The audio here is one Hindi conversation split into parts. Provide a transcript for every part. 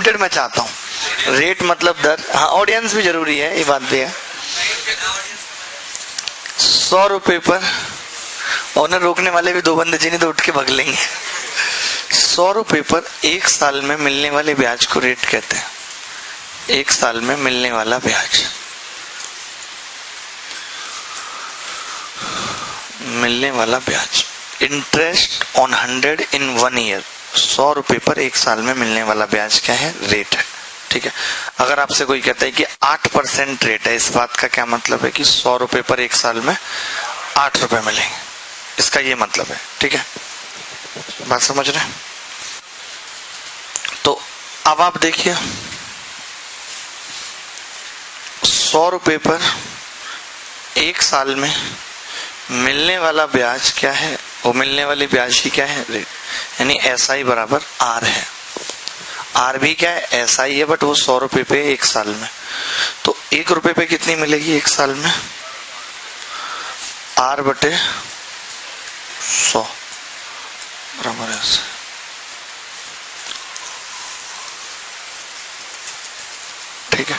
मैं चाहता हूँ रेट मतलब दर, हाँ ऑडियंस भी जरूरी है, ये बात भी है। 100 रुपए पर ऑनर रोकने वाले भी 2 बंदे जी नहीं तो उठ के भाग लेंगे। 100 रुपए पर 1 साल में मिलने वाले ब्याज को रेट कहते हैं। 1 साल में मिलने वाला ब्याज, मिलने वाला ब्याज, इंटरेस्ट ऑन 100 इन 1 ईयर। 100 रुपए पर 1 साल में मिलने वाला ब्याज क्या है? रेट है। ठीक है, अगर आपसे कोई कहता है कि 8% रेट है, इस बात का क्या मतलब है कि 100 रुपए पर 1 साल में 8 रुपए मिलेंगे, इसका ये मतलब है। ठीक है, बात समझ रहे हैं? तो अब आप देखिए 100 रुपए पर 1 साल में मिलने वाला ब्याज क्या है? वो मिलने वाली ब्याज की क्या है? रेट, यानी SI बराबर R है। R भी क्या है? SI है, बट वो 100 रुपए पे 1 साल में। तो 1 रुपए पे कितनी मिलेगी 1 साल में? R बटे 100 बराबर है। ठीक है,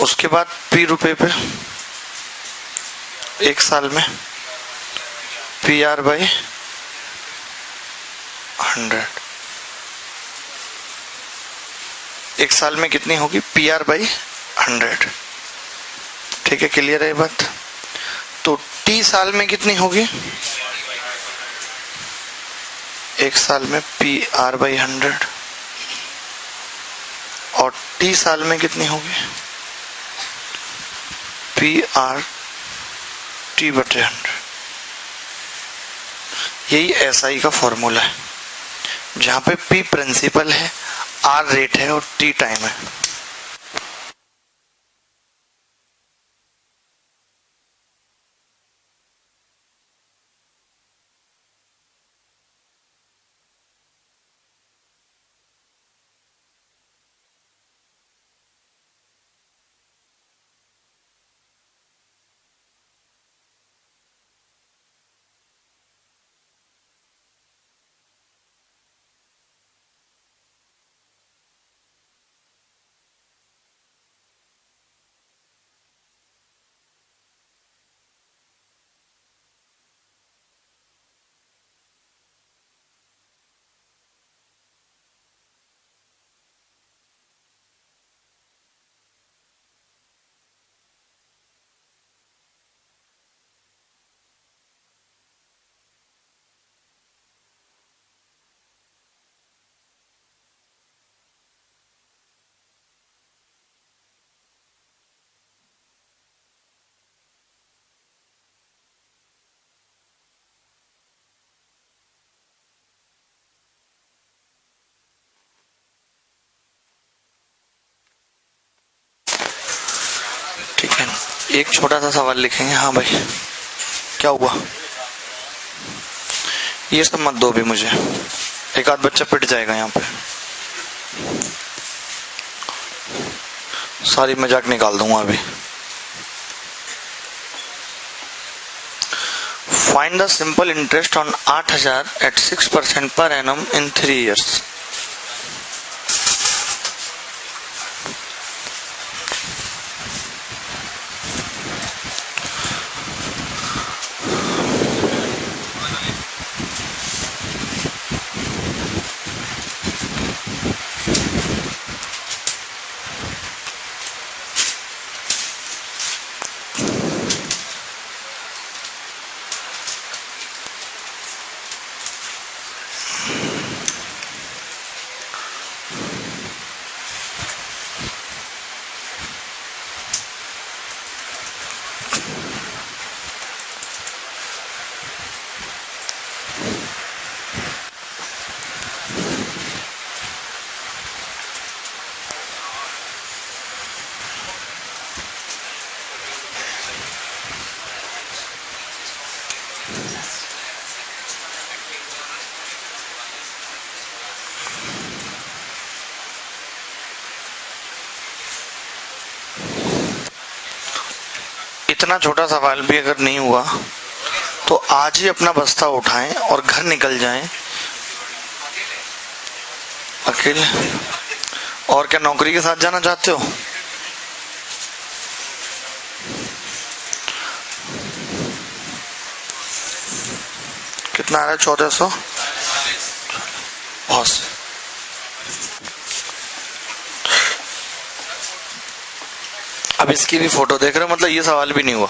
उसके बाद P रुपए पे 1 साल में PR बाई 100। 1 साल में कितनी होगी? PR by 100। ठीक है, क्लियर है ये बात? तो T साल में कितनी होगी? 1 साल में PR बाई 100 और T साल में कितनी होगी? PR T बटे 100। यही SI का फॉर्मूला है, जहां पे P प्रिंसिपल है, R रेट है और T टाइम है। ठीक है, एक छोटा सा सवाल लिखेंगे। हाँ भाई, क्या हुआ? ये सब मत दो भी मुझे, एक आध बच्चा पिट जाएगा यहाँ पे, सारी मजाक निकाल दूंगा अभी। Find the simple interest on 8000 at 6% per annum in 3 years। इतना छोटा सवाल भी अगर नहीं हुआ तो आज ही अपना बस्ता उठाएं और घर निकल जाएं अकेले? और क्या नौकरी के साथ जाना चाहते हो? कितना आ रहा है? 1400। बहुत से। अब इसकी भी फोटो देख रहे हो, मतलब ये सवाल भी नहीं हुआ।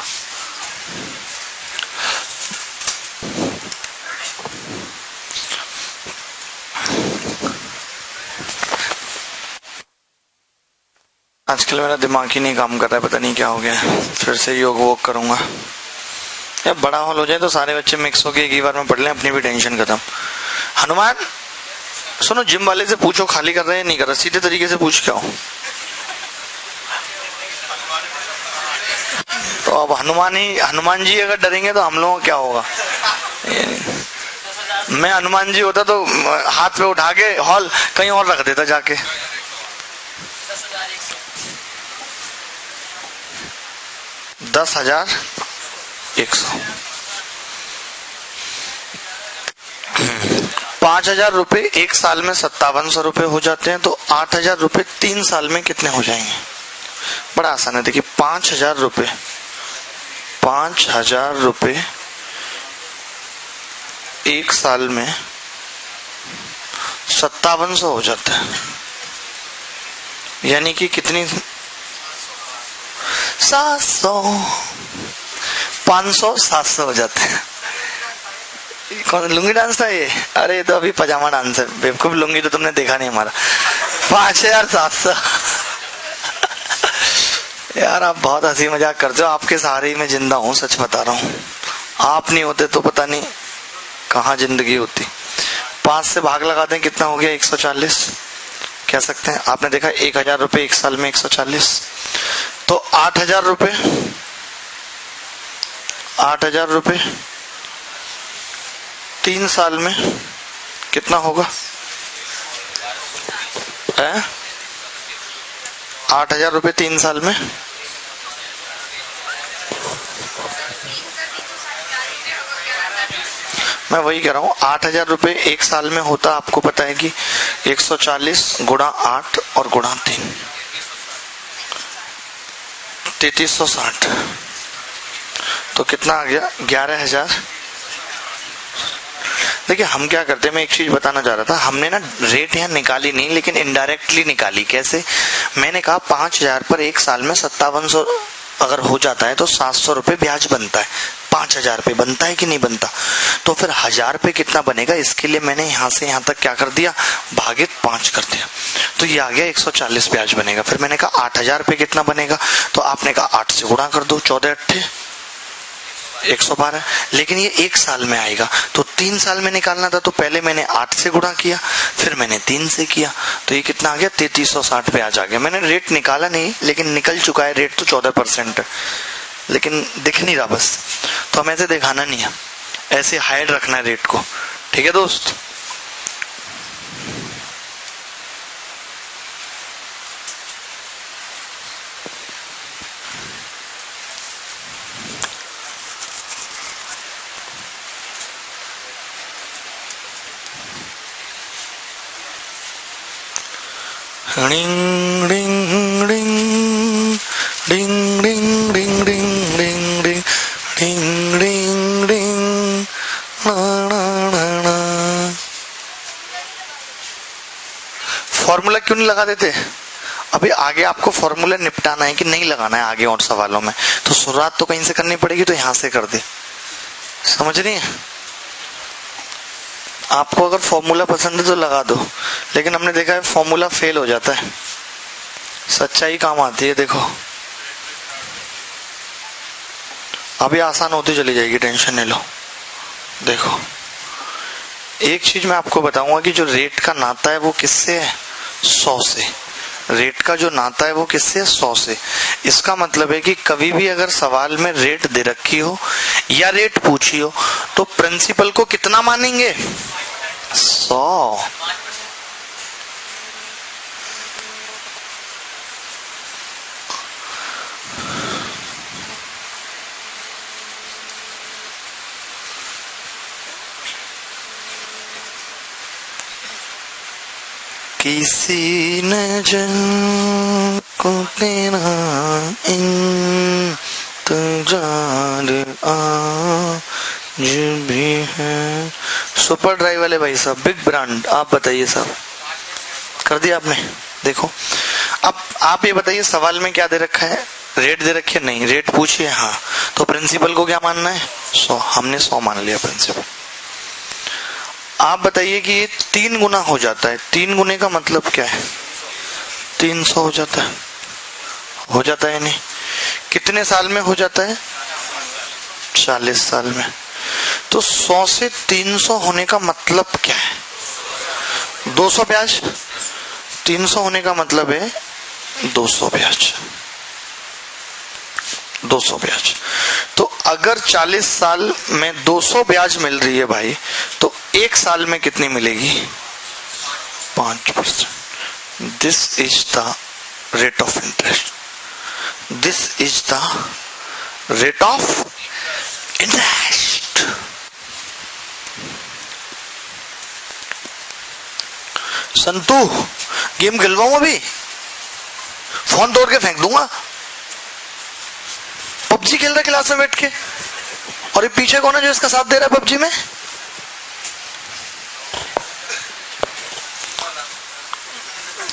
आजकल मेरा दिमाग ही नहीं काम कर रहा है, पता नहीं क्या हो गया है। फिर से योग वोग करूंगा। या बड़ा हॉल हो जाए तो सारे बच्चे मिक्स होके एक ही बार में पढ़ लें, अपनी भी टेंशन खत्म। हनुमान सुनो, जिम वाले से पूछो खाली कर रहे हैं नहीं कर रहे, सीधे तरीके से पूछ के आओ। तो अब हनुमान जी अगर डरेंगे तो हम लोगों को क्या होगा? मैं हनुमान जी होता तो हाथ पे उठा के हॉल कहीं और रख देता जाके। 10,100। 5,000 रुपए एक साल में 5700 रुपए हो जाते हैं, तो 8,000 रुपए 3 साल में कितने हो जाएंगे? बड़ा आसान है, देखिए 5,000 रुपए 5,000 रुपए एक साल में 5700 हो जाता है, यानी कि कितनी? 700। 500 700 हो जाते हैं। कौन लुंगी डांस था ये? अरे ये तो अभी पजामा डांस है बेवकूफ, लुंगी तो तुमने देखा नहीं हमारा। 5,700। यार आप बहुत हंसी मजाक करते हो, आपके सहारे ही मैं जिंदा हूँ, सच बता रहा हूँ। आप नहीं होते तो पता नहीं कहाँ जिंदगी होती। 5 से भाग लगाते हैं, कितना हो गया? 140 कह सकते हैं। आपने देखा 1,000 रुपए एक साल में 140, तो 8,000 रुपए 8,000 रुपए 3 साल में कितना होगा? 8,000 रुपए 3 साल में मैं वही कह रहा हूँ, 8,000 रुपए एक साल में होता, आपको पता है कि 140 गुणा 8 और गुणा 3, 3360। तो कितना आ गया? 11,000। देखिए हम क्या करते हैं, मैं एक चीज बताना चाह रहा था। हमने ना रेट यहाँ निकाली नहीं, लेकिन इनडायरेक्टली निकाली। कैसे? मैंने कहा 5,000 पर एक साल में 5700 अगर हो जाता है तो 700 रुपए ब्याज बनता है। 5,000 पे बनता है कि नहीं बनता? तो फिर 1,000 पे कितना बनेगा, इसके लिए मैंने यहाँ से यहाँ तक क्या कर दिया? भागित 5 कर दिया, तो ये आ गया 140 ब्याज बनेगा। फिर मैंने कहा 8,000 पे कितना बनेगा, तो आपने कहा 8 से गुणा कर दो, 14 8 112। लेकिन ये एक साल में आएगा, तो 3 साल में निकालना था, तो पहले मैंने 8 से गुणा किया, फिर मैंने 3 से किया, तो ये कितना आ गया? 3360 ब्याज आ गया। मैंने रेट निकाला नहीं, लेकिन निकल चुका है। रेट तो 14% है, लेकिन दिख नहीं रहा बस। तो हमें ऐसे दिखाना नहीं है, ऐसे हाइड रखना है रेट को। ठीक है दोस्त? डिंग डिंग डिंग डिंग डिंग डिंग डिंग डिंग डिंग डिंग डिंग डिंग ना ना ना। फॉर्मूला क्यों नहीं लगा देते? अभी आगे आपको फॉर्मूला निपटाना है कि नहीं लगाना है आगे और सवालों में, तो शुरुआत तो कहीं से करनी पड़ेगी, तो यहां से कर दे। समझ रही है? आपको अगर फॉर्मूला पसंद है तो लगा दो, लेकिन हमने देखा है फॉर्मूला फेल हो जाता है, सच्चाई काम आती है। देखो अभी आसान होती चली जाएगी, टेंशन नहीं लो। देखो एक चीज मैं आपको बताऊंगा कि जो रेट का नाता है वो किससे है? 100 से। रेट का जो नाता है वो किससे है? 100 से। इसका मतलब है कि कभी भी अगर सवाल में रेट दे रखी हो या रेट पूछी हो, तो प्रिंसिपल को कितना मानेंगे? 100। किसी नजर को तेरा इंतजार आज भी है। सुपर ड्राइव वाले भाई साहब, बिग ब्रांड, आप बताइए साहब, कर दिया आपने? देखो अब आप ये बताइए, सवाल में क्या दे रखा है? रेट दे रखी है? नहीं। रेट पूछिए, हाँ। तो प्रिंसिपल को क्या मानना है? 100। हमने 100 मान लिया प्रिंसिपल। आप बताइए कि ये 3 गुना हो जाता है, 3 गुने का मतलब क्या है? 300 हो जाता है। हो जाता है नहीं? कितने साल में हो जाता है? 40 साल में। तो 100 से 300 होने का मतलब क्या है? 200 ब्याज। 300 होने का मतलब है 200 ब्याज। 200 ब्याज। तो अगर 40 साल में 200 ब्याज मिल रही है भाई, तो 1 साल में कितनी मिलेगी? 5%। This is the rate of interest. This is the rate of interest. Santu, game खिलवाऊं अभी? फोन तोड़ के फेंक दूंगा। पबजी खेल रहा है क्लास में बैठ के, और ये पीछे कौन है जो इसका साथ दे रहा है पबजी में?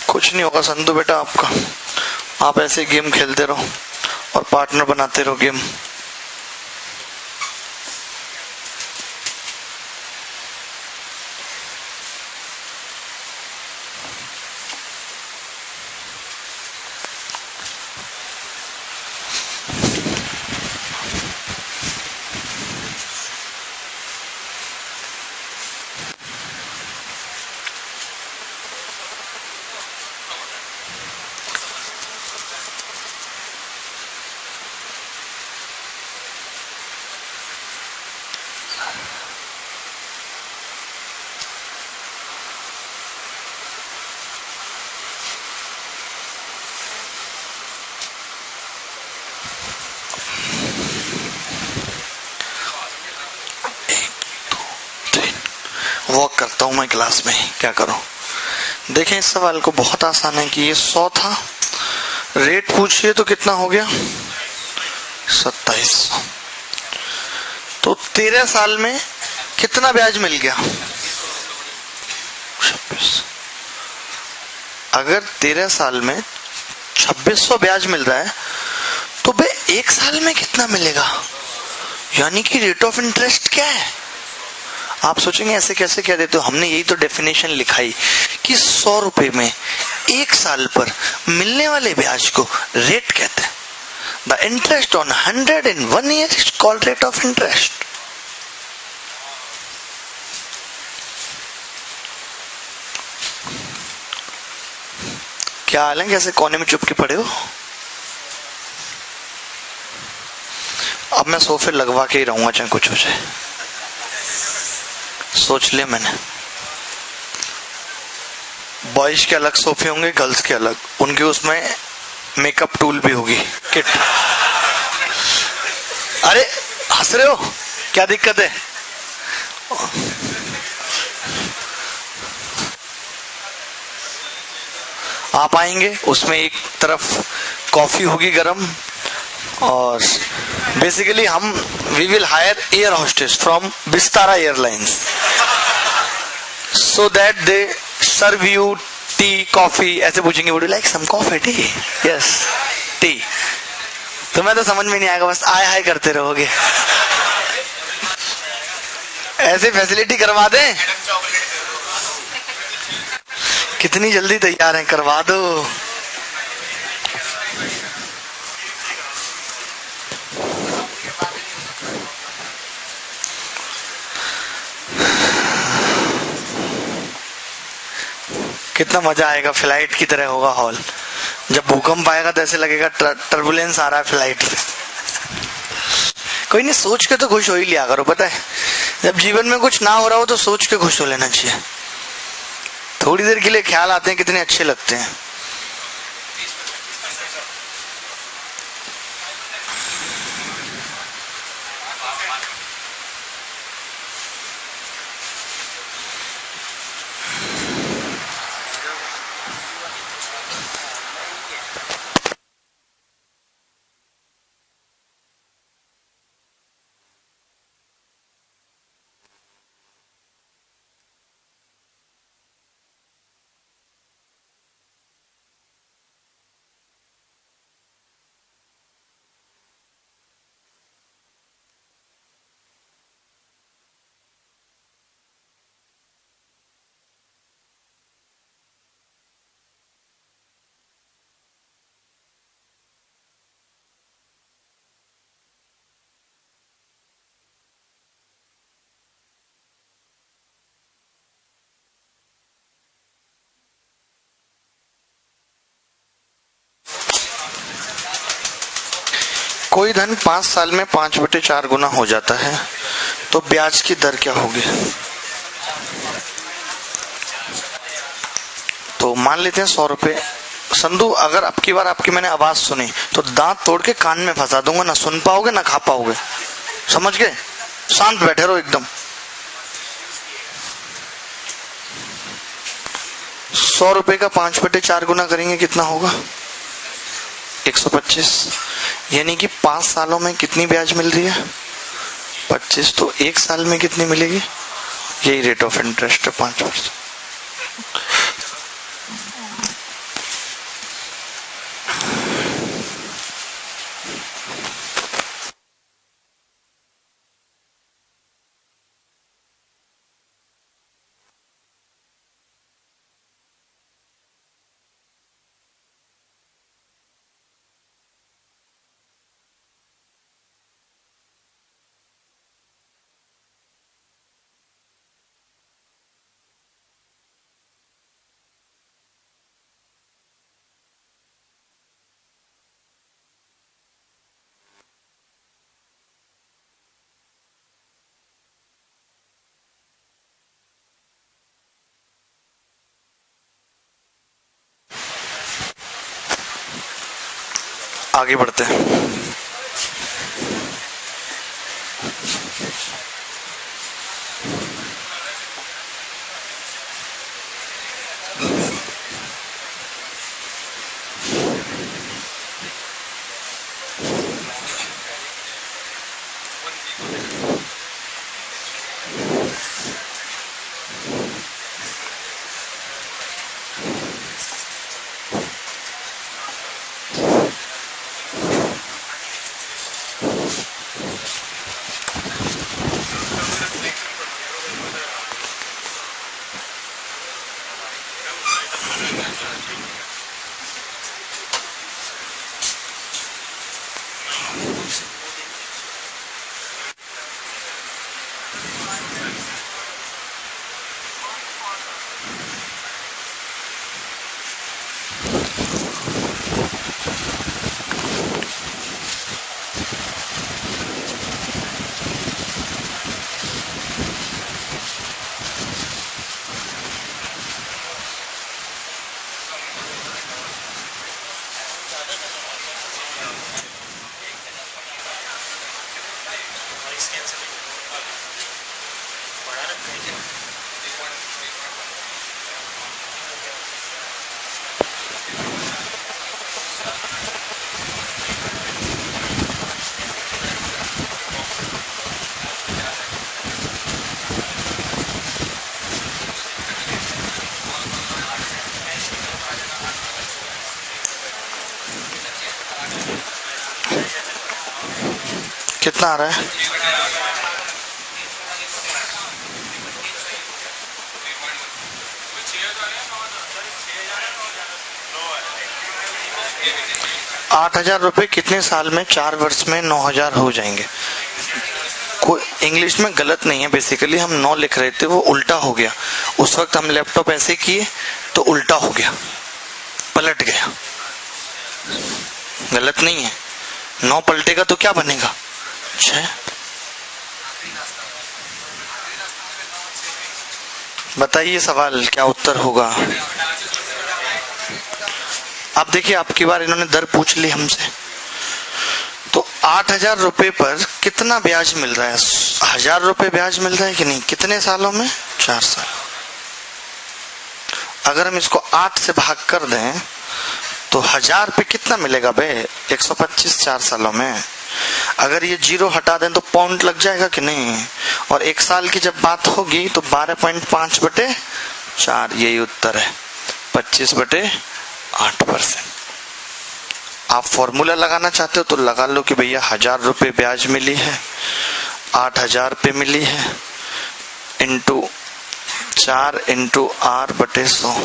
कुछ नहीं होगा संतू बेटा आपका, आप ऐसे गेम खेलते रहो और पार्टनर बनाते रहो गेम। वॉक करता हूं मैं क्लास में, क्या करूं? देखें इस सवाल को, बहुत आसान है कि ये 100 था, रेट पूछिए तो कितना हो गया? 2700। तो 13 साल में कितना ब्याज मिल गया? 2600। अगर 13 साल में 2600 ब्याज मिल रहा है, तो बे 1 साल में कितना मिलेगा? यानी कि रेट ऑफ इंटरेस्ट क्या है? आप सोचेंगे ऐसे कैसे कह देते हो? हमने यही तो डेफिनेशन लिखाई कि 100 रुपए में 1 साल पर मिलने वाले ब्याज को रेट कहते हैं। The interest on 100 in 1 year is called rate of interest. क्या हाल है? कैसे कोने में चुप के पड़े हो? अब मैं सोफे लगवा के ही रहूंगा चाहे कुछ हो जाए। सोच लिया मैंने, बॉयज के अलग सोफे होंगे, गर्ल्स के अलग, उनके उसमें मेकअप टूल भी होगी, किट। अरे हंस रहे हो, क्या दिक्कत है? आप आएंगे, उसमें एक तरफ कॉफी होगी गरम, और basically we will hire air hostess from Vistara airlines, so that they serve you tea, coffee. ऐसे पूछेंगे, would you like some coffee, tea? Yes, tea. तुम्हें तो समझ में नहीं आएगा, बस आय हाय करते रहोगे। ऐसे फैसिलिटी करवा दें? कितनी जल्दी तैयार हैं, करवा दो। कितना मजा आएगा, फ्लाइट की तरह होगा हॉल। जब भूकंप आएगा तो ऐसे लगेगा टर्बुलेंस आ रहा है फ्लाइट पे। कोई नहीं, सोच के तो खुश हो ही लिया करो। पता है, जब जीवन में कुछ ना हो रहा हो तो सोच के खुश हो लेना चाहिए। थोड़ी देर के लिए ख्याल आते हैं, कितने अच्छे लगते हैं। कोई धन 5 साल में 5/4 गुना हो जाता है तो ब्याज की दर क्या होगी? तो मान लेते हैं 100 रुपए। संधू, अगर आपकी बार आपकी मैंने आवाज सुनी तो दांत तोड़ के कान में फंसा दूंगा, ना सुन पाओगे ना खा पाओगे। समझ गए? शांत बैठे रहो एकदम। 100 रुपए का 5/4 गुना करेंगे कितना होगा? 125। यानी कि 5 सालों में कितनी ब्याज मिल रही है? 25। तो 1 साल में कितनी मिलेगी? यही रेट ऑफ इंटरेस्ट है, 5%। आगे बढ़ते हैं। कितना आ रहा है? ₹8,000 कितने साल में 4 वर्ष में 9,000 हो जाएंगे? कोई इंग्लिश में गलत नहीं है, बेसिकली हम 9 लिख रहे थे, वो उल्टा हो गया। उस वक्त हम लैपटॉप ऐसे किए तो उल्टा हो गया, पलट गया। गलत नहीं है, 9 पलटेगा तो क्या बनेगा? 6। बताइए सवाल क्या उत्तर होगा? अब देखिए, आपकी बार इन्होंने दर पूछ ली हमसे, तो 8,000 रुपए पर कितना ब्याज मिल रहा है? 1,000 रुपए ब्याज मिल रहा है कि नहीं? कितने सालों में? 4 साल। अगर हम इसको 8 से भाग कर दें तो 1,000 पे कितना मिलेगा बे? 125 4 सालों में। अगर ये 0 हटा दें तो पॉइंट लग जाएगा कि नहीं? और 1 साल की जब बात होगी तो 12.5/4, यही उत्तर है, 25/8%। आप फॉर्मूला लगाना चाहते हो तो लगा लो कि भैया 1,000 रुपए ब्याज मिली है, 8,000 पे मिली है, इंटू 4 इंटू R/100।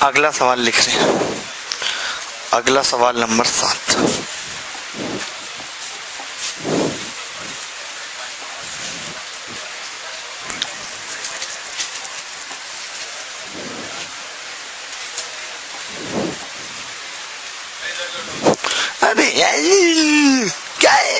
अगला सवाल लिख रहे हैं, अगला सवाल नंबर 7। अरे क्या है?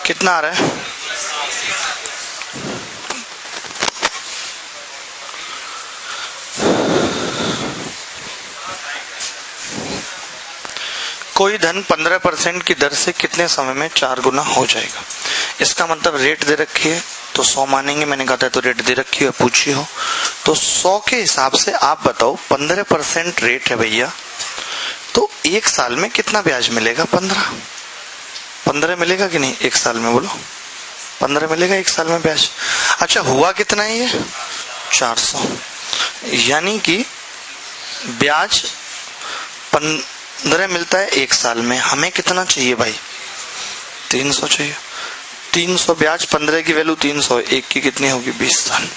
कितना आ रहा है? कोई धन 15% की दर से कितने समय में 4 गुना हो जाएगा? इसका मतलब रेट दे रखी है तो 100 मानेंगे, मैंने कहा था तो रेट दे रखी है, पूछी हो तो 100 के हिसाब से आप बताओ 15% रेट है भैया, तो एक साल में कितना ब्याज मिलेगा? 15 मिलेगा कि नहीं एक साल में? बोलो 15 मिलेगा एक साल में ब्याज। अच्छा हुआ कितना है ये? 400, यानी कि ब्याज 15 मिलता है एक साल में। हमें कितना चाहिए भाई? 300 चाहिए। 300 ब्याज, 15 की वैल्यू 300, एक की कितनी होगी? 20 साल।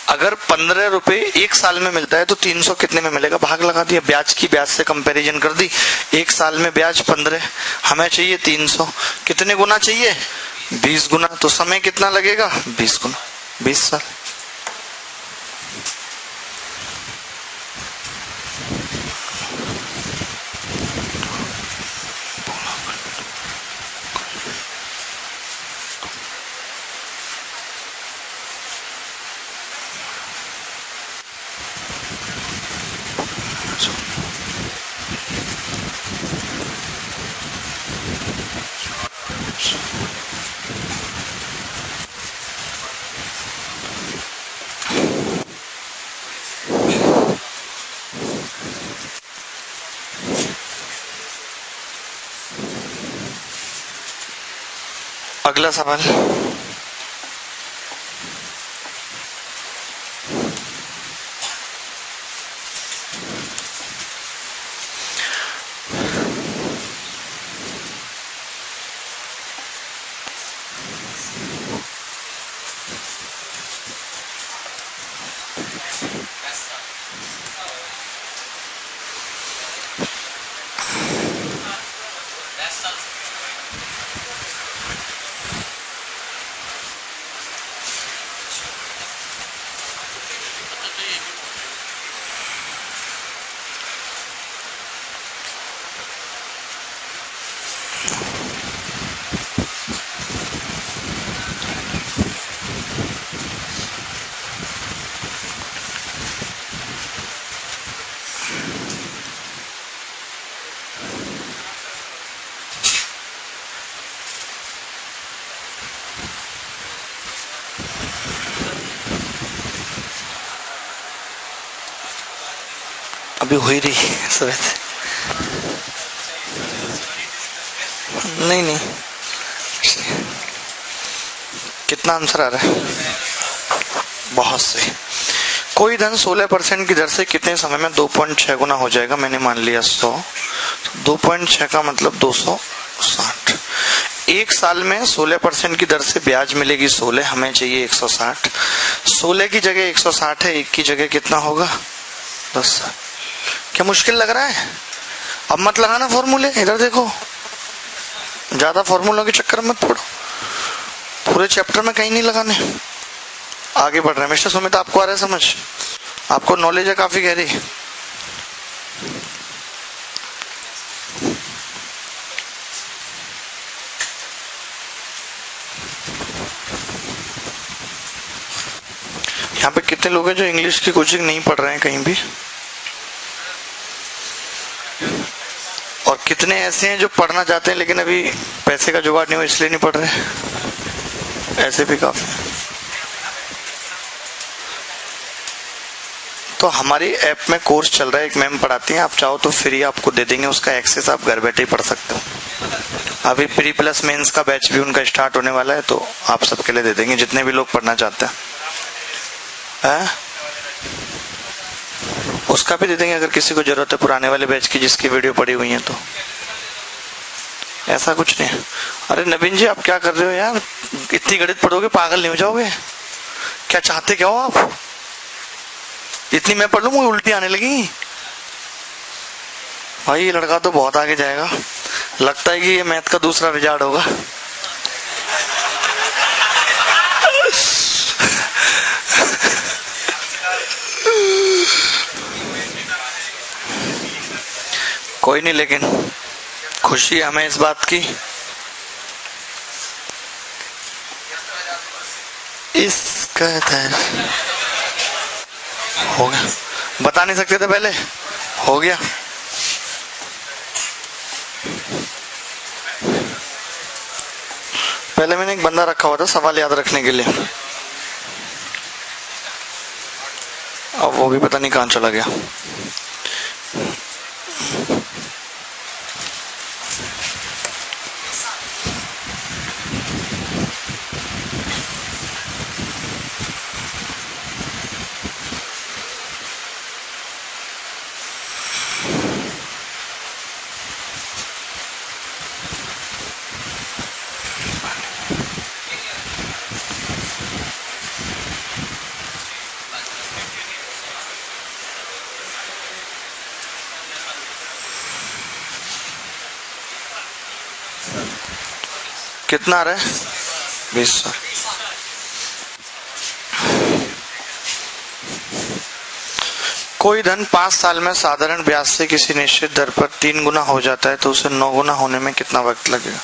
अगर 15 रुपए एक साल में मिलता है तो 300 कितने में मिलेगा? भाग लगा दिया, ब्याज की ब्याज से कंपैरिजन कर दी। एक साल में ब्याज 15, हमें चाहिए 300, कितने गुना चाहिए? 20 गुना। तो समय कितना लगेगा? 20 गुना, 20 साल। अगला सवाल, अभी हो ही रही सुबह से। नहीं कितना आंसर आ रहा है? बहुत सही। कोई धन 16% की दर से कितने समय में 2.6 गुना हो जाएगा? मैंने मान लिया 100, 2.6 का मतलब 260। एक साल में 16% की दर से ब्याज मिलेगी 16, हमें चाहिए 160। 16 की जगह 160 है, 1 की जगह कितना होगा? 10। क्या मुश्किल लग रहा है? अब मत लगाना फॉर्मूले, इधर देखो, ज्यादा फॉर्मूलों के चक्कर में मत पड़ो, पूरे चैप्टर में कहीं नहीं लगाने। आगे बढ़ रहे हैं। मिस्टर सुमित, आपको आ रहा है समझ? आपको नॉलेज है काफी गहरी। यहाँ पे कितने लोग हैं जो इंग्लिश की कोचिंग नहीं पढ़ रहे हैं कहीं भी, और कितने ऐसे हैं जो पढ़ना चाहते हैं लेकिन अभी पैसे का जुगाड़ नहीं हो इसलिए नहीं पढ़ रहे? ऐसे भी काफी। तो हमारी ऐप में कोर्स चल रहा है, एक मैम पढ़ाती हैं, आप चाहो तो फ्री आपको दे देंगे उसका एक्सेस, आप घर बैठे ही पढ़ सकते हो। अभी प्री प्लस मेंस का बैच भी उनका स्टार्ट होने वाला है, तो आप सबके लिए दे देंगे जितने भी लोग पढ़ना चाहते हैं। उसका भी दे देंगे अगर किसी को जरूरत है पुराने वाले बैच की जिसकी वीडियो पड़ी हुई है तो। ऐसा कुछ नहीं। अरे नवीन जी, आप क्या कर रहे हो यार? इतनी गणित पढ़ोगे पागल नहीं हो जाओगे? क्या चाहते क्या हो आप? इतनी मैं पढ़ लूं मुझे उल्टी आने लगी। भाई ये लड़का तो बहुत आगे जाएगा, लगता है कि ये मैथ का दूसरा रिजल्ट होगा। कोई नहीं, लेकिन खुशी हमें इस बात की, इस कदर हो गया। बता नहीं सकते थे पहले, हो गया। पहले मैंने एक बंदा रखा हुआ था सवाल याद रखने के लिए, अब वो भी पता नहीं कहां चला गया। कितना आ रहा है? 20। कोई धन 5 साल में साधारण ब्याज से किसी निश्चित दर पर 3 गुना हो जाता है तो उसे 9 गुना होने में कितना वक्त लगेगा?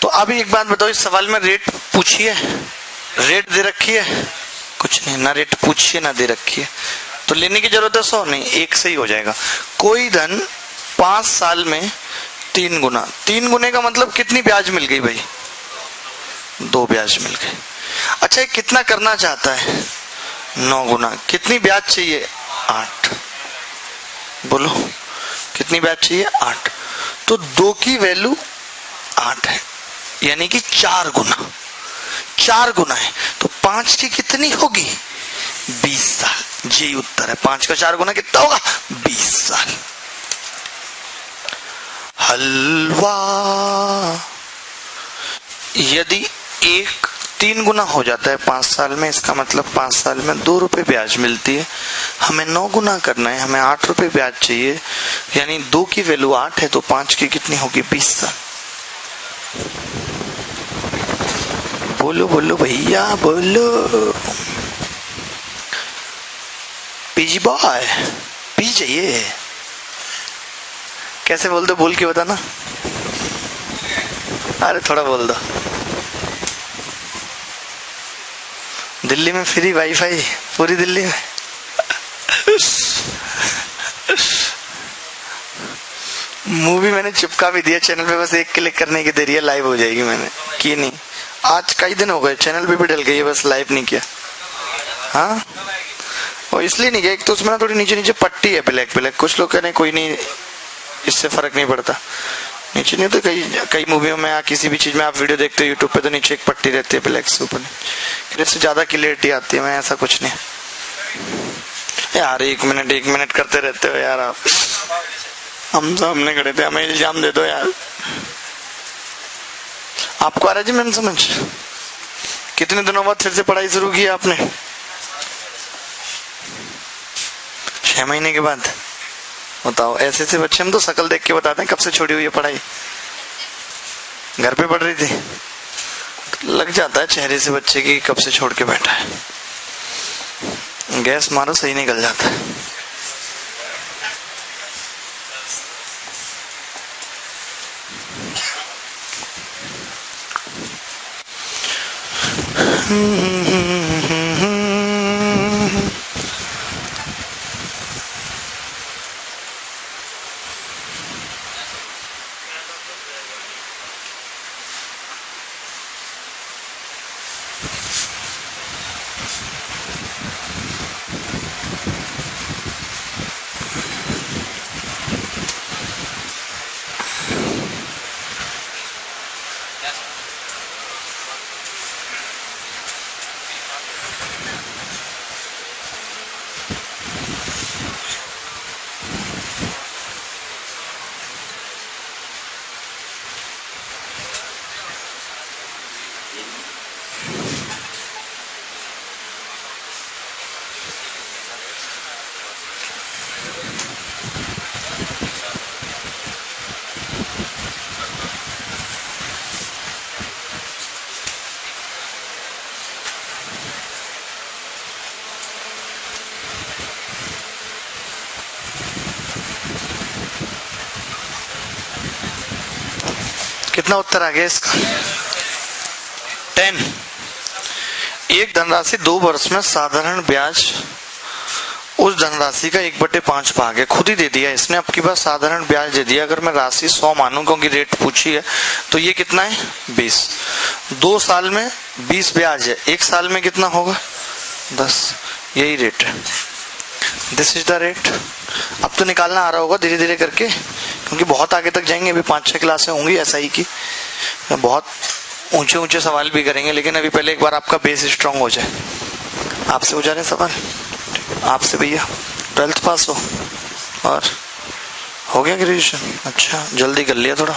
तो अभी एक बात बताओ, इस सवाल में रेट पूछी है? रेट दे रखी है? कुछ नहीं, ना रेट पूछी है ना दे रखी है, तो लेने की जरूरत है 100 नहीं, एक से ही हो जाएगा। कोई धन 5 साल में 3 गुना, 3 गुने का मतलब कितनी ब्याज मिल गई भाई? 2 ब्याज मिल गए। अच्छा ये कितना करना चाहता है? 9 गुना। कितनी ब्याज चाहिए? 8। बोलो कितनी ब्याज चाहिए? 8। तो 2 की वैल्यू 8 है, यानी कि 4 गुना। 4 गुना है तो 5 की कितनी होगी? 20 साल। यही उत्तर है। 5 का 4 गुना कितना होगा? 20 साल। हलवा यदि 3 गुना हो जाता है 5 साल में, इसका मतलब 5 साल में 2 रुपए ब्याज मिलती है। हमें 9 गुना करना है, हमें 8 रुपए ब्याज चाहिए, यानी 2 की वैल्यू 8 है तो 5 की कितनी होगी? 20 साल। बोलो बोलो भैया बोलो। पीजी बॉय पी चाहिए। कैसे बोल दो? बोल के बताना। अरे थोड़ा बोल दो। दिल्ली में फ्री वाईफाई पूरी दिल्ली में। मूवी मैंने चिपका भी दिया चैनल पे, बस एक क्लिक करने की देरी है, लाइव हो जाएगी। मैंने की नहीं, आज कई दिन हो गए चैनल पे भी डल गई है, बस लाइव नहीं किया। हाँ, वो इसलिए नहीं गया, एक तो उसमें ना थोड़ी नीचे नीचे पट्टी है ब्लैक ब्लैक, कुछ लोग कह रहे हैं कोई नहीं इससे फर्क नहीं पड़ता, नीचे नहीं तो कई कई मूवियों में या किसी भी चीज में आप वीडियो देखते हो यूट्यूब पे तो नीचे एक पट्टी रहती है ब्लैक से ऊपर, इससे ज्यादा क्लियरिटी आती है। मैं ऐसा कुछ नहीं यार, एक मिनट करते रहते हो यार आप, हम सामने खड़े थे, हमें इल्जाम दे दो यार। आपको आ रहा है जी मैंने समझ? कितने दिनों बाद फिर से पढ़ाई शुरू की आपने? 6 महीने के बाद। बताओ, ऐसे ऐसे बच्चे, हम तो शकल देख के बताते हैं कब से छोड़ी हुई है पढ़ाई। घर पे पढ़ रही थी, लग जाता है चेहरे से बच्चे की कब से छोड़ के बैठा है। गैस मारो सही निकल जाता है। कितना उत्तर आ गया इसका? 10। एक धनराशि 2 वर्ष में साधारण ब्याज उस धनराशि का 1/5 भाग है, खुद ही दे दिया इसने, आपके पास साधारण ब्याज दे दिया। अगर मैं राशि 100 मानूं क्योंकि रेट पूछी है, तो ये कितना है? 20। 2 साल में 20 ब्याज है, 1 साल में कितना होगा? 10। यही रेट है, दिस इज द रेट। अब तो निकालना आ रहा होगा धीरे धीरे करके, क्योंकि बहुत आगे तक जाएंगे, अभी 5-6 क्लासें होंगी एसआई की, बहुत ऊंचे ऊंचे सवाल भी करेंगे, लेकिन अभी पहले एक बार आपका बेस स्ट्रांग हो जाए। आपसे हो जा रहे सवाल? आपसे भैया 12th पास हो और हो गया ग्रेजुएशन? अच्छा, जल्दी कर लिया थोड़ा।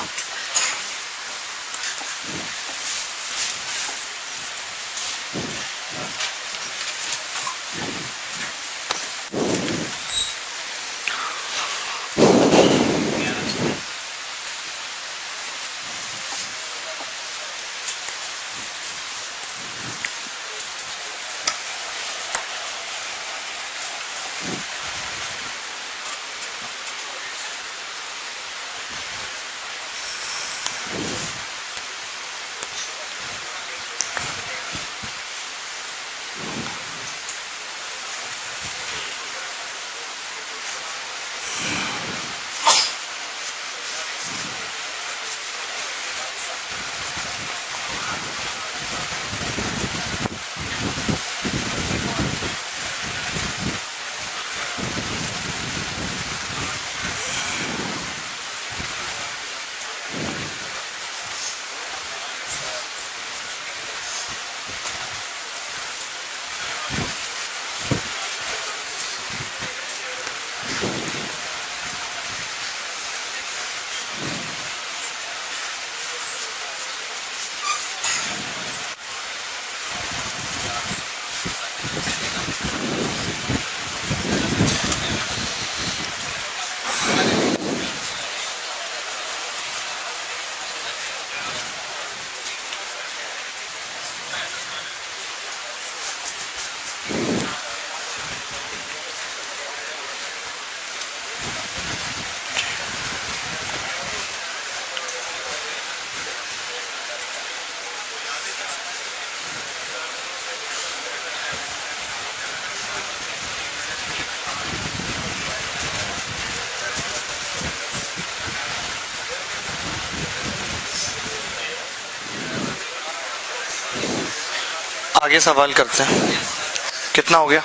आगे सवाल करते हैं। कितना हो गया?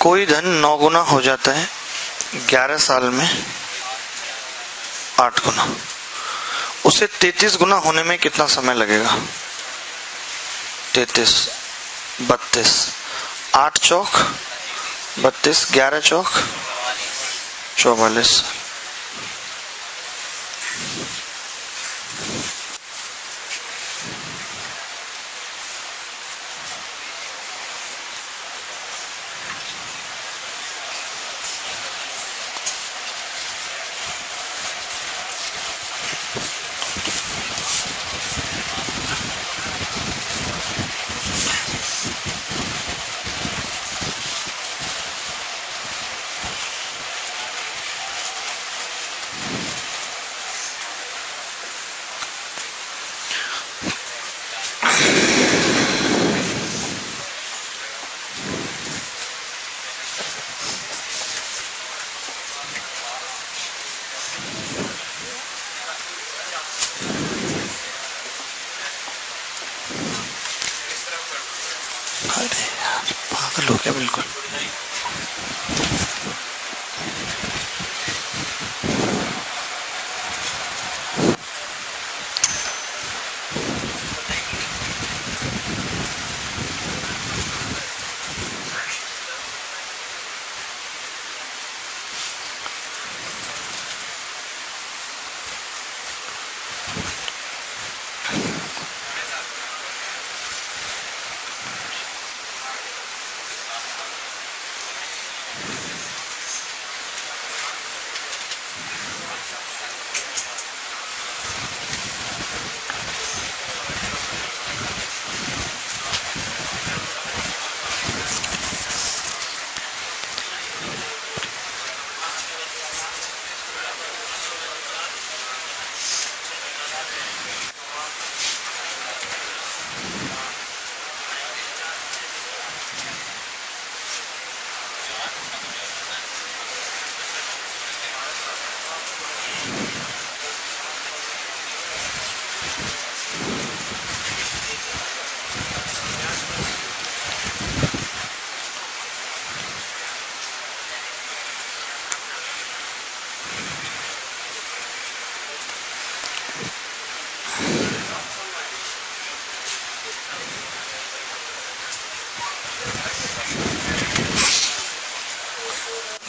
कोई धन 9 गुना हो जाता है 11 साल में 8 गुना, उसे 33 गुना होने में कितना समय लगेगा? 33, 32, 8 चौक 32, 11 चौक 44। अरे यार पागल हो गया बिल्कुल।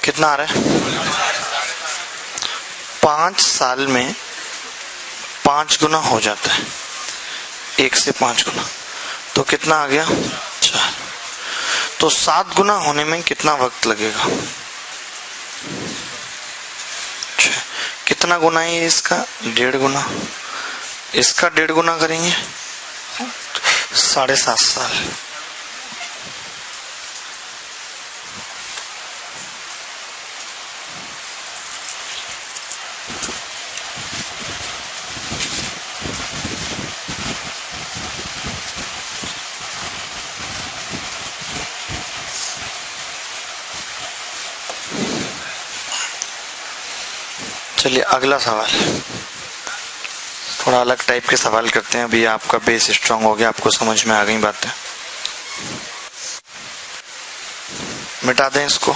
कितना आ रहा है? 5 साल में 5 गुना हो जाता है, 1 से 5 गुना, तो कितना आ गया? 4। तो 7 गुना होने में कितना वक्त लगेगा? 6। कितना गुना है इसका? 1.5 गुना। इसका 1.5 गुना करेंगे 7.5 साल। चलिए अगला सवाल, थोड़ा अलग टाइप के सवाल करते हैं। अभी आपका बेस स्ट्रांग हो गया, आपको समझ में आ गई बातें। मिटा दें इसको।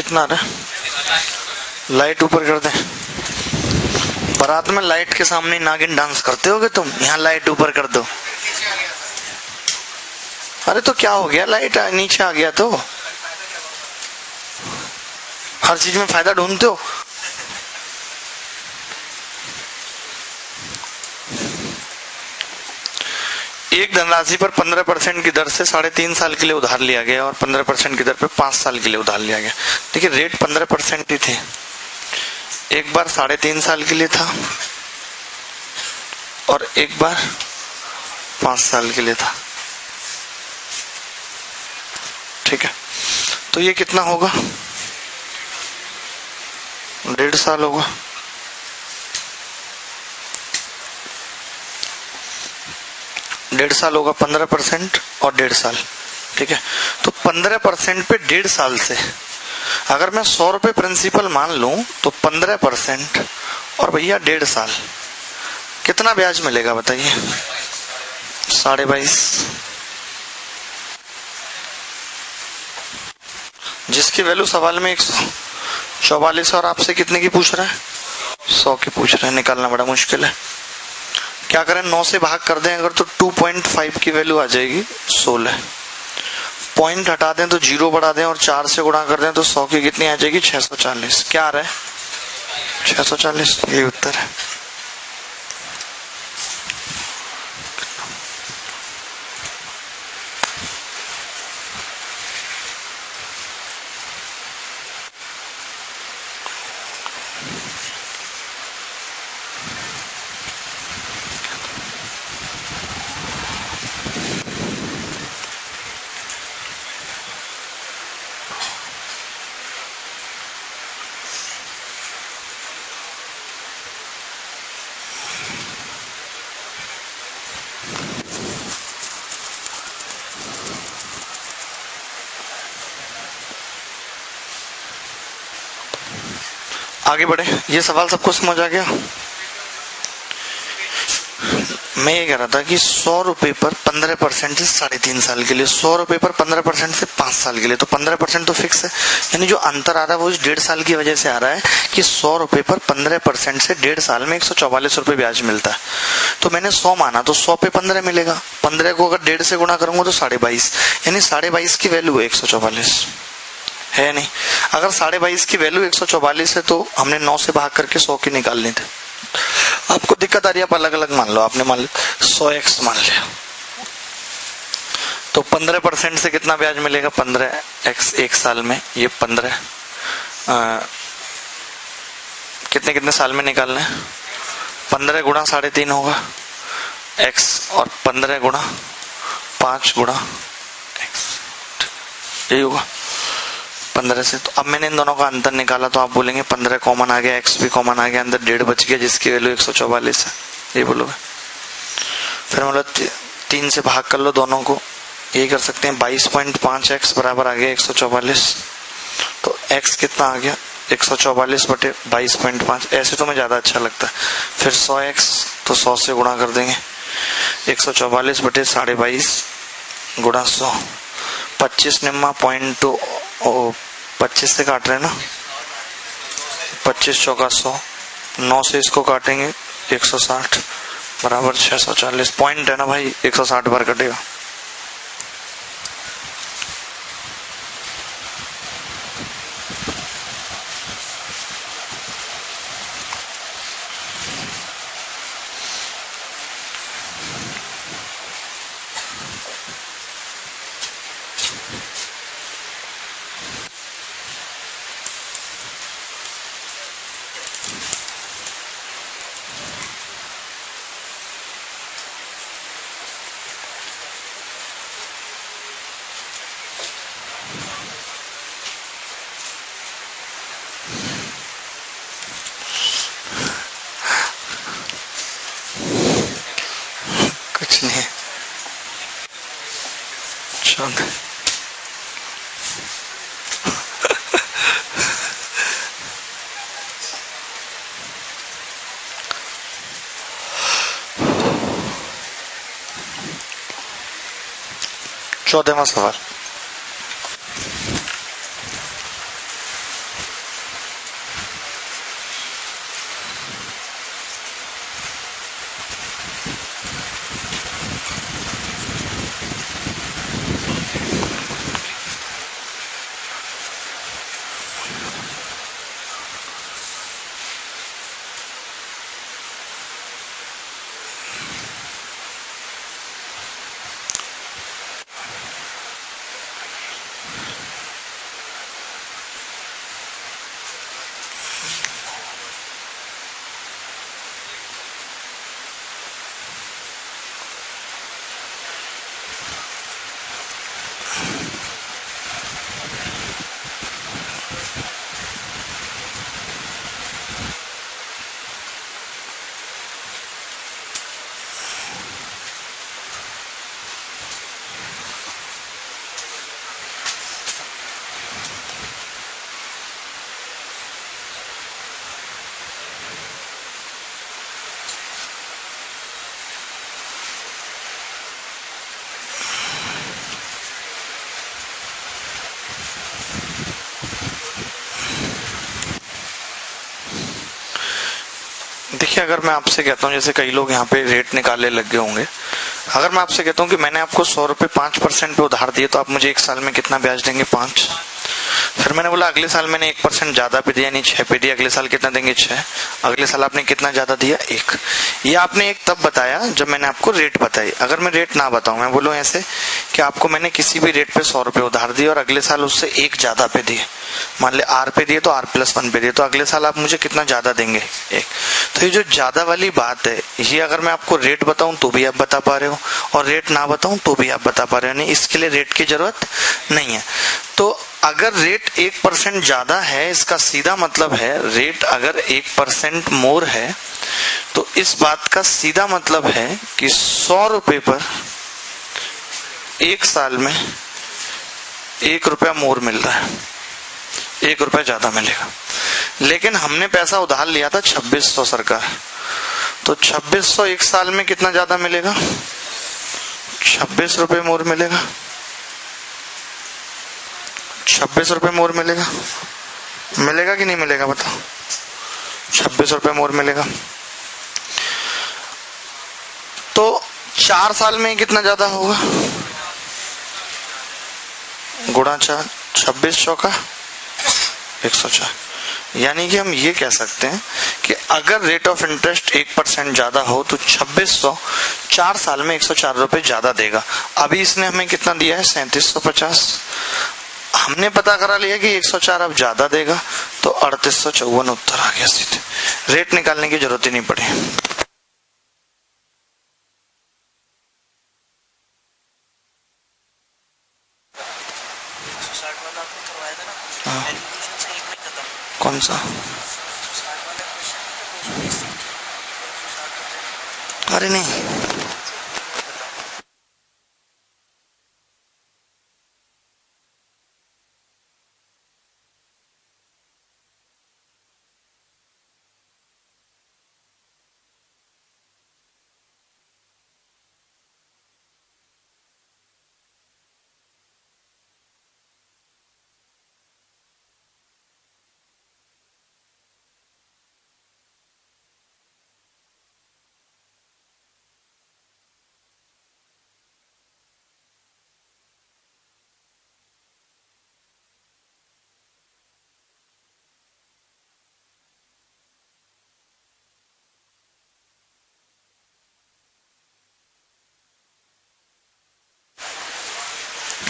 कितना आ रहा है? लाइट ऊपर कर दें। बारात में लाइट के सामने नागिन डांस करते होगे तुम, यहाँ लाइट ऊपर कर दो। अरे तो क्या हो गया, लाइट नीचे आ गया तो हर चीज में फायदा ढूंढते हो। एक धनराशि पर 15% की दर से 3.5 साल के लिए उधार लिया गया और 15% की दर पर 5 साल के लिए उधार लिया गया। देखिए रेट 15% ही थे, एक बार 3.5 साल के लिए था और एक बार 5 साल के लिए था। ठीक है, तो ये कितना होगा? 1.5 साल होगा। डेढ़ साल होगा, 15% और 1.5 साल। ठीक है, तो 15% पे 1.5 साल से अगर मैं 100 रुपए प्रिंसिपल मान लूं तो 15% और भैया 1.5 साल, कितना ब्याज मिलेगा बताइए? 22.5। जिसकी वैल्यू सवाल में 144 और आपसे कितने की पूछ रहा है? 100 की पूछ रहे हैं। निकालना बड़ा मुश्किल है। क्या करें, 9 से भाग कर दें अगर तो 2.5 की वैल्यू आ जाएगी 16। पॉइंट हटा दें तो 0 बढ़ा दें और 4 से गुणा कर दें तो 100 की कितनी आ जाएगी? 640। क्या आ रहा है? 640। ये उत्तर है। आगे बढ़े। ये सवाल सबको समझ आ गया? मैं ये कह रहा था कि 100 रुपए पर 15% से 3.5 साल के लिए, 100 रुपए पर 15% से 5 साल के लिए, तो 15% तो फिक्स है। यानी जो अंतर आ रहा है वो इस 1.5 साल की वजह से आ रहा है कि 100 रुपए पर 15% से 1.5 साल में 144 रुपए ब्याज मिलता है। तो मैंने 100 माना तो 100 पे 15 मिलेगा। 15 को अगर 1.5 से गुणा करूंगा तो 22.5, यानी 22.5 की वैल्यू है 144, है नहीं? अगर 22.5 की वैल्यू 144 है तो हमने 9 से भाग करके 100 की निकालनी थी। आपको दिक्कत आ रही है, आप अलग अलग मान लो। आपने मान 100x मान लिया तो 15% से कितना ब्याज मिलेगा? 15x एक साल में। ये 15 कितने कितने साल में निकालना है? 15 गुणा 3.5 होगा x और 15 गुणा 5 गुणा x, यही होगा 15 से। तो अब मैंने इन दोनों का अंतर निकाला तो आप बोलेंगे 15 कॉमन आ गया, x भी कॉमन आ गया, अंदर 1.5 बच गया जिसकी वैल्यू 144 है, ये बोलोगे। फिर मतलब 3 से भाग कर लो दोनों को, ये कर सकते हैं। 22.5x बराबर आ गया 144। तो x कितना आ गया? 144 बटे 22.5। ऐसे तो मैं ज्यादा अच्छा लगता है। फिर 100x तो 100 से गुणा कर देंगे। 144 बटे 22.5 गुणा 100। 25 निम्मा 0.2, 25 से काट रहे हैं ना, 25 चौका 100, 9 से इसको काटेंगे 160 बराबर 640। पॉइंट है ना भाई, 160 बार कटेगा। कुछ नहीं, चौदह। चौदहवां सवाल। देखिए, अगर मैं आपसे कहता हूँ, जैसे कई लोग यहाँ पे रेट निकालने लग गए होंगे, अगर मैं आपसे कहता हूँ कि मैंने आपको 100 रुपए 5% पे उधार दिए, तो आप मुझे 1 साल में कितना ब्याज देंगे? 5। फिर मैंने बोला अगले साल मैंने 1% ज्यादा पे दिया, यानी 6 पे दिया, अगले साल कितना देंगे? 6। अगले साल आपने कितना ज्यादा दिया? 1। ये आपने एक तब बताया जब मैंने आपको रेट बताई। अगर मैं रेट ना बताऊं, मैं बोलूं ऐसे कि आपको मैंने किसी भी रेट पे 100 रुपए उधार दिए और अगले साल उससे 1 ज्यादा पे दिए, मान ले R पे दिए तो R+1 पे दिए, तो अगले साल आप मुझे कितना ज्यादा देंगे? 1। तो ये जो ज्यादा वाली बात है, ये अगर मैं आपको रेट बताऊं तो भी आप बता पा रहे हो, और रेट ना बताऊं तो भी आप बता पा रहे हो, नहीं इसके लिए रेट की जरूरत नहीं है। तो अगर रेट 1% ज्यादा है, इसका सीधा मतलब है, रेट अगर 1% मोर है, तो इस बात का सीधा मतलब है कि 100 रुपए पर 1 साल में 1 रुपया मोर मिल रहा है, 1 रुपया ज्यादा मिलेगा। लेकिन हमने पैसा उधार लिया था 2600 सरकार, तो 2600 1 साल में कितना ज्यादा मिलेगा? 26 रुपए मोर मिलेगा। 26 रुपए मोर मिलेगा, मिलेगा कि नहीं मिलेगा बताओ? 26 रुपए मोर मिलेगा। तो 4 साल में कितना ज्यादा होगा? गुणा 4, 26 चौका 104। यानी कि हम ये कह सकते हैं कि अगर रेट ऑफ इंटरेस्ट 1% ज्यादा हो तो 2600 4 साल में 104 रुपए ज्यादा देगा। अभी इसने हमें कितना दिया है? 3750। हमने पता करा लिया कि 104 अब ज्यादा देगा, तो 3854 उत्तर आ गया सीधे। रेट निकालने की जरूरत ही नहीं पड़ी। कौन सा? अरे नहीं,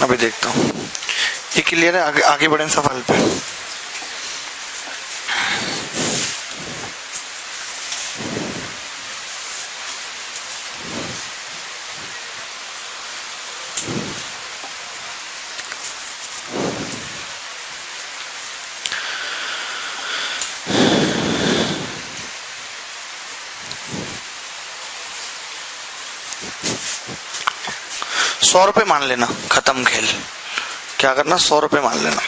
अभी देखता हूँ ये क्लियर है। आगे बढ़े सवाल पे। ₹100 मान लेना, खत्म खेल। क्या करना? 100 रुपए मान लेना।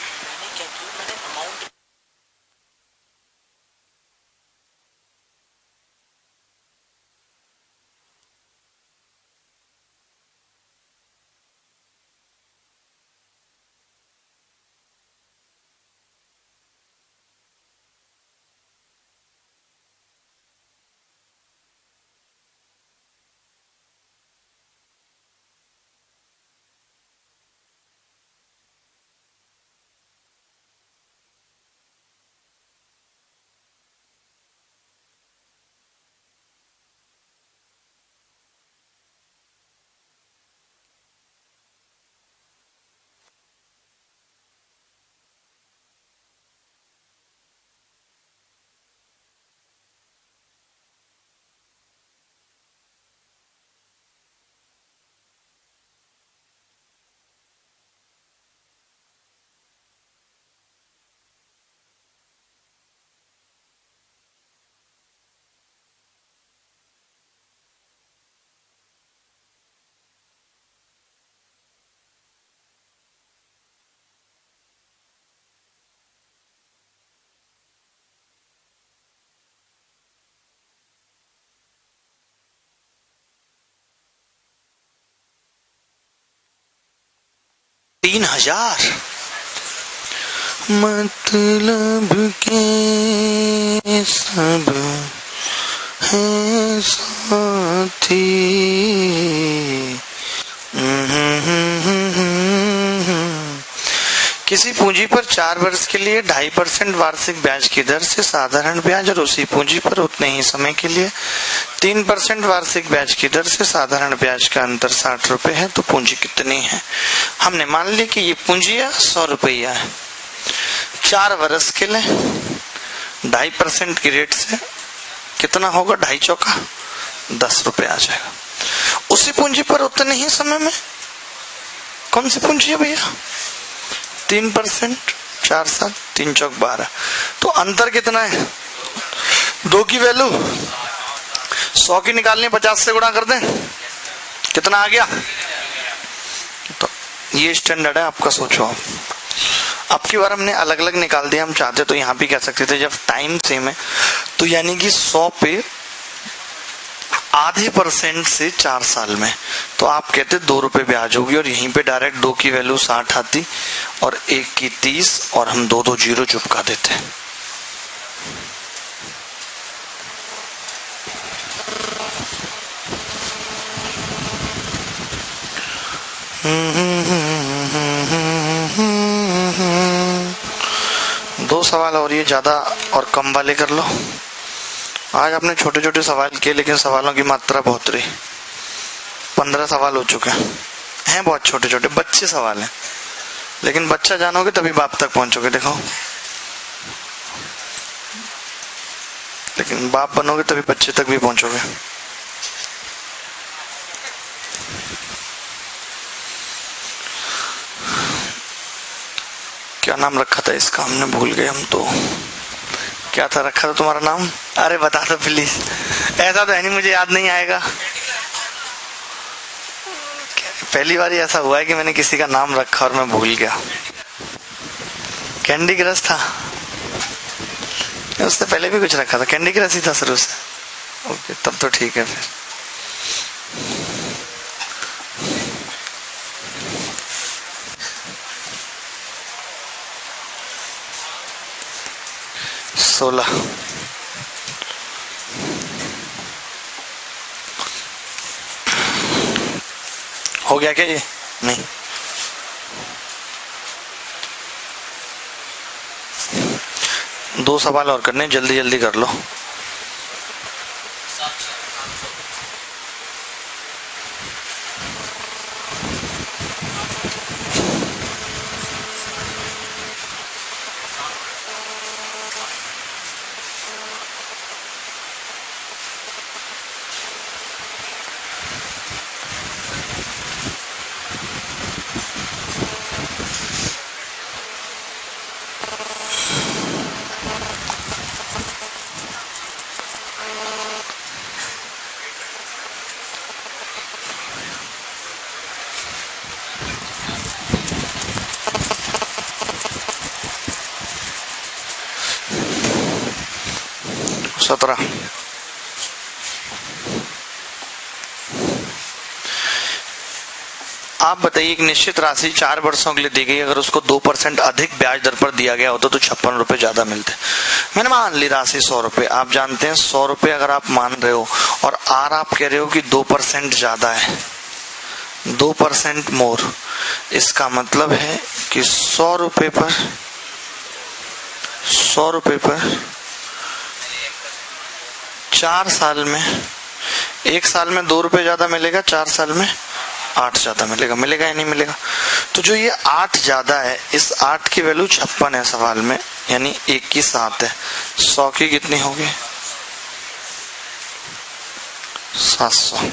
$3000 मतलब के सब है साथी। किसी पूंजी पर 4 वर्ष के लिए 2.5% वार्षिक ब्याज की दर से साधारण ब्याज और उसी पूंजी पर उतने ही समय के लिए 3% वार्षिक ब्याज की दर से साधारण ब्याज का अंतर 60 रुपए है, तो पूंजी कितनी है? हमने मान ली कि ये पूंजी 100 रुपया है। 4 वर्ष के लिए 2.5% की रेट से कितना होगा? 2.5 चौका 10 रुपए आ जाएगा। उसी पूंजी पर उतने ही समय में, कौन सी पूंजी है भैया? 3%, 4 साल, 3 चौक 12। तो अंतर कितना है? 2 की वैल्यू 100 की निकालनी, 50 से गुणा कर दें, कितना आ गया? तो ये स्टैंडर्ड है आपका, सोचो आप। अब की बार हमने अलग अलग निकाल दिया, हम चाहते तो यहाँ भी कह सकते थे जब टाइम सेम है, तो यानी कि 100 पे %.5 से 4 साल में, तो आप कहते 2 रुपए ब्याज होगी, और यहीं पे डायरेक्ट 2 की वैल्यू 60 आती और 1 की 30 और हम 2 जीरो चुपका देते। दो सवाल और ये ज्यादा और कम वाले कर लो। आज आपने छोटे छोटे सवाल किए, लेकिन सवालों की मात्रा बहुत रही। 15 सवाल हो चुके हैं, बहुत छोटे छोटे बच्चे सवाल हैं, लेकिन बच्चा जानोगे तभी बाप तक पहुंचोगे। देखो, लेकिन बाप बनोगे तभी बच्चे तक भी पहुंचोगे। क्या नाम रखा था इसका? हमने भूल गए हम तो। क्या था रखा था तुम्हारा नाम? अरे बता दो प्लीज। ऐसा तो है नहीं मुझे याद नहीं आएगा। पहली बार ऐसा हुआ है कि मैंने किसी का नाम रखा और मैं भूल गया। कैंडी क्रश था, उससे पहले भी कुछ रखा था, कैंडी क्रश ही था शुरू से। ओके, तब तो ठीक है फिर। सोलह हो गया क्या ये? नहीं, दो सवाल और करने, जल्दी जल्दी कर लो। सत्रह। आप बताइए, एक निश्चित राशि 4 वर्षों के लिए दी गई, अगर उसको 2% अधिक ब्याज दर पर दिया गया होता तो 56 रुपए ज्यादा मिलते। मैंने मान ली राशि 100 रुपए। आप जानते हैं 100 रुपए अगर आप मान रहे हो और आर आप कह रहे हो कि 2% ज्यादा है, 2% मोर, इसका मतलब है कि 100 रुपए पर 4 साल में, 1 साल में 2 रुपए ज्यादा मिलेगा, 4 साल में 8 ज्यादा मिलेगा। मिलेगा या नहीं मिलेगा? तो जो ये 8 ज्यादा है, इस 8 की वैल्यू 56 है सवाल में, यानी 1 की 7 है। 100 की कितनी होगी? 700।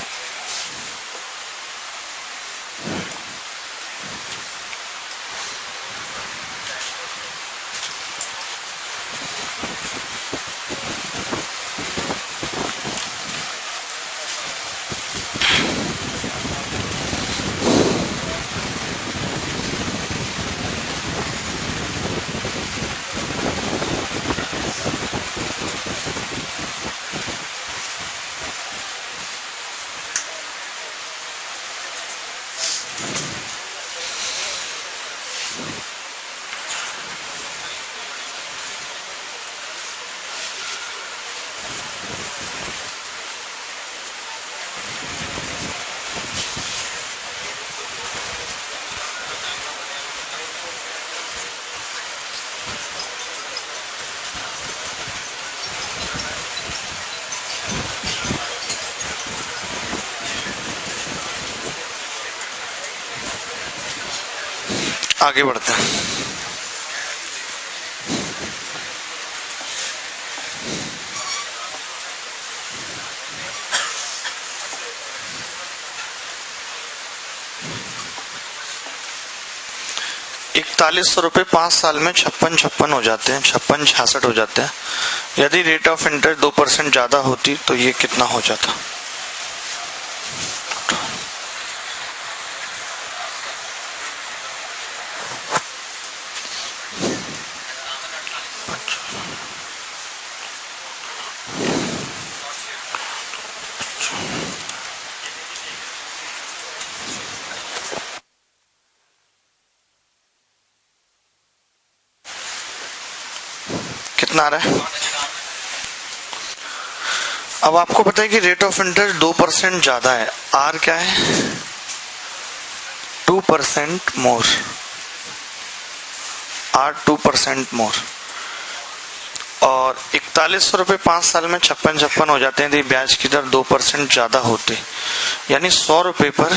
आगे बढ़ते हैं। ₹4100 5 साल में 56 हो जाते हैं, 56 हो जाते हैं। यदि रेट ऑफ इंटरेस्ट 2% ज्यादा होती तो ये कितना हो जाता? कितना आ रहा है? अब आपको पता है कि रेट ऑफ इंटरेस्ट 2% ज्यादा है, आर क्या है? 2% मोर, आर 2% मोर। और ₹4100 5 साल में 56 हो जाते हैं, तो ब्याज की दर 2% ज्यादा होती, यानी ₹100 पर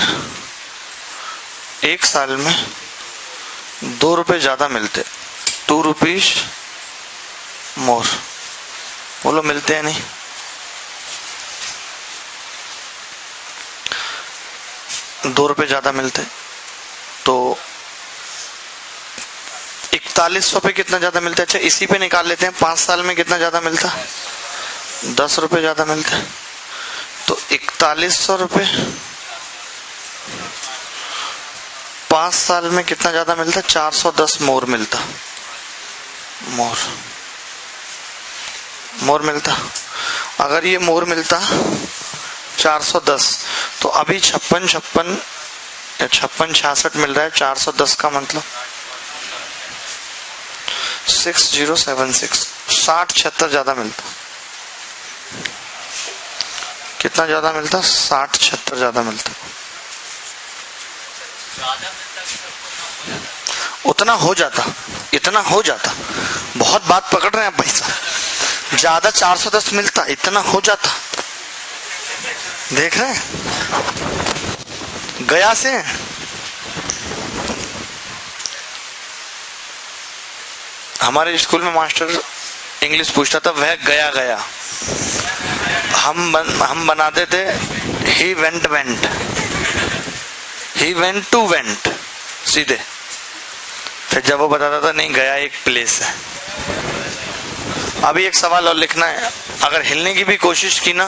1 साल में ₹2 ज्यादा मिलते, ₹2 मोर। बोलो मिलते हैं नहीं? ₹2 ज्यादा मिलते, तो 4100 पे कितना ज्यादा मिलता है? अच्छा इसी पे निकाल लेते हैं, 5 साल में कितना ज्यादा मिलता? ₹10 ज्यादा मिलता है। तो ₹4100 5 साल में कितना ज्यादा मिलता? 410 मोर मिलता, मोर मिलता। अगर ये मोर मिलता 410, तो अभी 56 मिल रहा है, 410 का मतलब 6076, 60-76 ज्यादा मिलता। कितना ज्यादा मिलता? 60-76 ज्यादा मिलता। उतना हो जाता, इतना हो जाता। बहुत बात पकड़ रहे हैं आप भाई साहब। ज्यादा 410 मिलता, इतना हो जाता। देख रहे हैं? गया से हमारे स्कूल में मास्टर इंग्लिश पूछता था, वह गया। हम बनाते थे he went, he went to went, सीधे। फिर जब वो बताता था नहीं, गया एक प्लेस है। अभी एक सवाल और लिखना है, अगर हिलने की भी कोशिश की ना,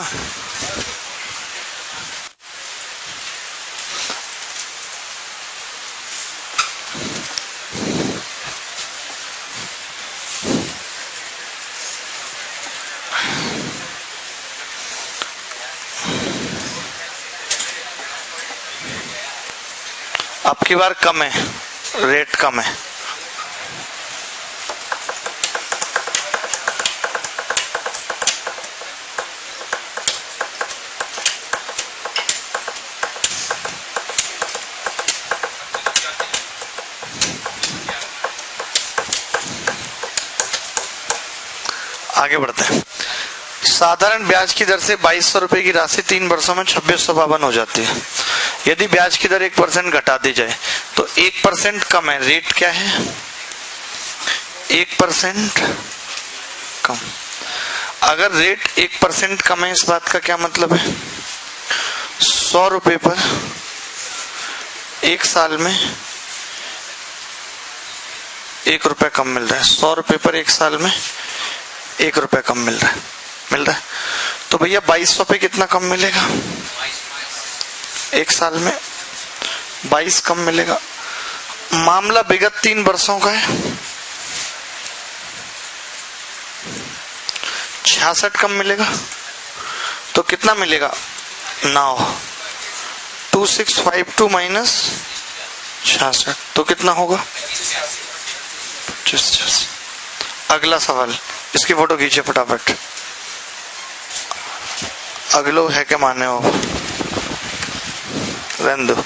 अब की बार कम है, रेट कम है। आगे बढ़ते हैं। साधारण ब्याज की दर से ₹2200 की राशि 3 वर्षों में 2652 हो जाती है। यदि ब्याज की दर 1% घटा दी जाए तो 1% कम है, रेट क्या है? 1% कम। अगर रेट 1% कम है, इस बात का क्या मतलब है? ₹100 पर 1 साल में ₹1 कम मिल रहा है। ₹100 पर 1 साल में ₹1 कम मिल रहा है। तो भैया 2200 पे कितना कम मिलेगा? 1 साल में 22 कम मिलेगा। मामला विगत 3 वर्षों का है, 66 कम मिलेगा। तो कितना मिलेगा? 9, 2652 माइनस 66, तो कितना होगा? 25। अगला सवाल, इसकी फोटो खींचे फटाफट। अगलो है क्या माने हो? रहने दो।